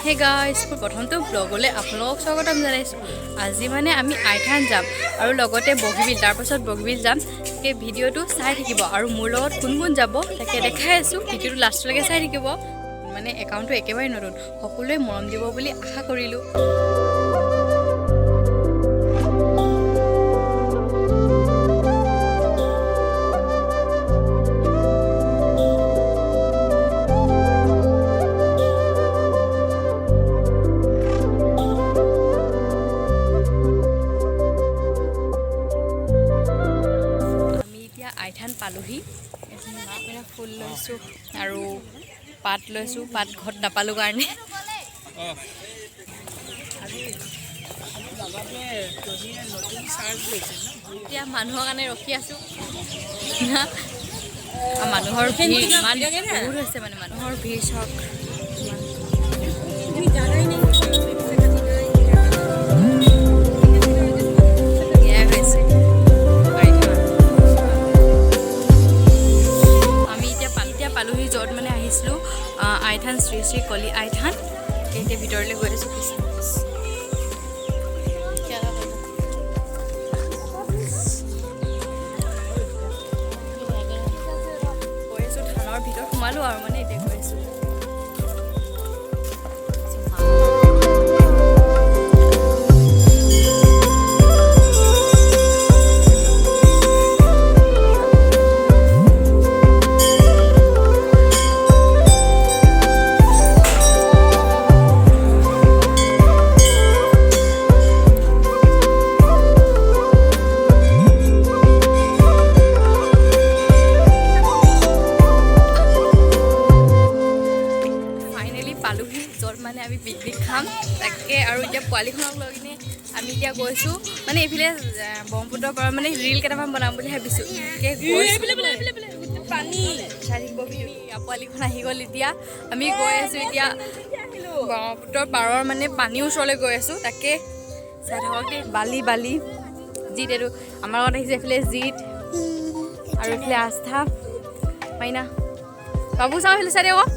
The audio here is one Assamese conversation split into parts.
হে গাইজ মোৰ প্ৰথমটো ব্লগলৈ আপোনালোকক স্বাগতম জনাইছোঁ। আজি মানে আমি আইথান যাম আৰু লগতে বগীবিল, তাৰপাছত বগীবিল যাম। সেই ভিডিঅ'টো চাই থাকিব আৰু মোৰ লগত কোন কোন যাব তাকে দেখাই আছোঁ। ভিডিঅ'টো লাষ্টলৈকে চাই থাকিব। মানে একাউণ্টটো একেবাৰে নতুন, সকলোৱে মৰম দিব বুলি আশা কৰিলোঁ। আইথান পালোহি। ফুল লৈছোঁ আৰু পাত লৈছোঁ, পাত ঘৰত নাপালোঁ কাৰণে। এতিয়া মানুহৰ কাৰণে ৰখি আছোঁ। মানুহৰ ভিৰ ইমান বহুত হৈছে, মানে মানুহৰ ভিৰ চাওক। পালোহি য'ত মানে আহিছিলোঁ, আইথান শ্ৰী শ্ৰী কলি আইথান। এতিয়া ভিতৰলৈ গৈ আছোঁ। গৈ আছোঁ থানৰ ভিতৰত সোমালোঁ আৰু মানে এতিয়া গৈ আছোঁ। পালোহি য'ত মানে আমি পিকনিক খাম তাকে। আৰু এতিয়া পোৱালিখনক লৈ কিনে আমি এতিয়া গৈছোঁ মানে এইফালে ব্ৰহ্মপুত্ৰৰ পৰা মানে ৰিল কেইটামান বনাম বুলি ভাবিছোঁ। পোৱালিখন আহি গ'ল। এতিয়া আমি গৈ আছোঁ এতিয়া ব্ৰহ্মপুত্ৰৰ পাৰৰ মানে পানীৰ ওচৰলৈ গৈ আছোঁ। তাকে চাই থাকক দেই, বালি বালি জিত। এইটো আমাৰ লগত আহিছে এইফালে জিত আৰু এইফালে আস্থা, মাইনা, বাবু চাওঁ এইফালে চাই আকৌ।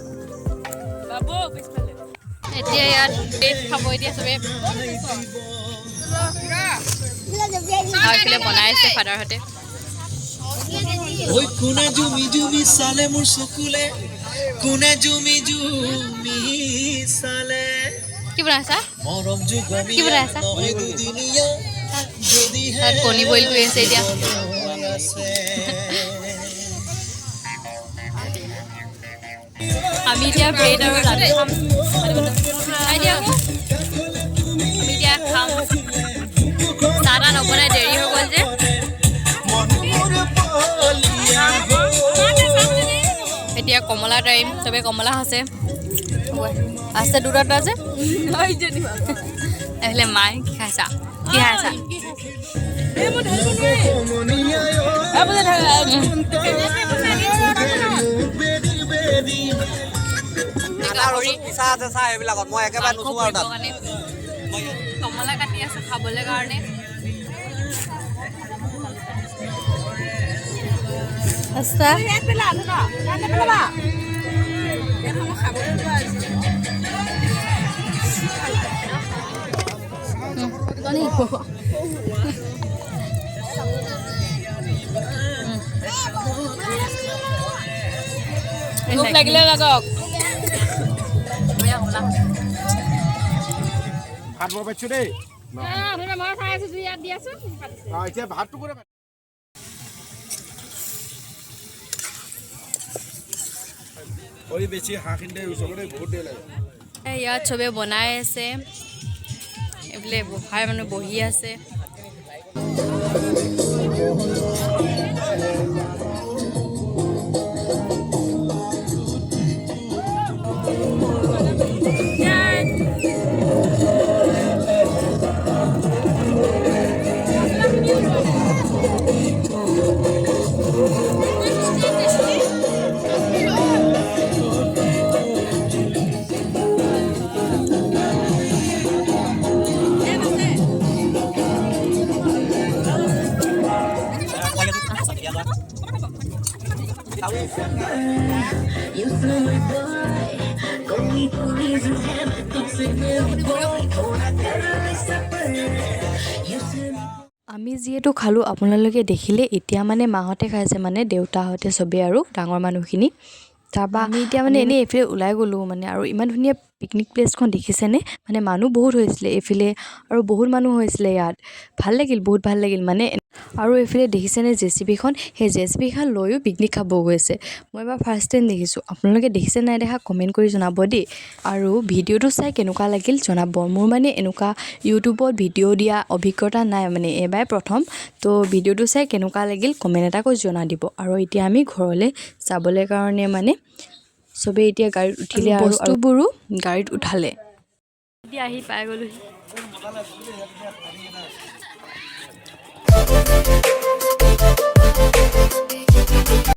এতিয়া ইয়াত পেট খাব এতিয়া চবে। এইফালে বনাই আছে ফাদাৰহঁতে। কোনে জুমি জুমি চালে মোৰ চকুলে, কোনে জুমি জুমি চালে। কি বনাইছা? কি বনাইছা? কণী বইল কৰি আছে এতিয়া। আমি এতিয়া ব্ৰেড আৰু লাডু খাম। আমি এতিয়া খাম। চাহ তাহ নবনাই দেৰি হৈ গ'ল যে। এতিয়া কমলা টাইম, চবে কমলা আছে। আছে দুটাটা আছে। এইফালে মায়ে কি খাইছা? কি খাইছা? কমলা কাটি আছো খাবলৈ কাৰণে। লাগিলে লাগক। ভাত মই পাইছোঁ দেই। এতিয়া ভাতটো কৰে বেছি হাঁহখিনি ওচৰতে বহুত দেৰি লাগে। ইয়াত চবে বনাই আছে, এইফালে বহাই মানে বহি আছে। You feel my boy, go me police and have আমি যিহেতু খালোঁ আপোনালোকে দেখিলে এতিয়া মানে মাহঁতে খাইছে মানে দেউতাহঁতে চবেই আৰু ডাঙৰ মানুহখিনি তাৰপৰা আমি এতিয়া মানে এনেই এইফালে ওলাই গ'লোঁ মানে আৰু ইমান ধুনীয়া পিকনিক প্লেচখন দেখিছেনে মানে মানুহ বহুত হৈছিলে এইফালে আৰু বহুত মানুহ হৈছিলে ইয়াত ভাল লাগিল বহুত ভাল লাগিল মানে আৰু এইফালে দেখিছেনে জেচিবিখন সেই জেচিবিখন লৈও পিকনিক খাব গৈছে মই এবাৰ ফাৰ্ষ্ট টাইম দেখিছোঁ আপোনালোকে দেখিছে নাই দেখা কমেণ্ট কৰি জনাব দেই আৰু ভিডিঅ'টো চাই কেনেকুৱা লাগিল জনাব মোৰ মানে এনেকুৱা ইউটিউবত ভিডিঅ' দিয়া অভিজ্ঞতা নাই মানে এবাৰ প্ৰথম তো ভিডিঅ'টো চাই কেনেকুৱা লাগিল কমেণ্ট এটা কৰি জনাই দিব আৰু এতিয়া আমি ঘৰলৈ যাবলৈ কাৰণে মানে চবেই এতিয়া গাড়ীত উঠিলে আৰু বস্তুবোৰো গাড়ীত উঠালে এতিয়া আহি পাই গ'লোহি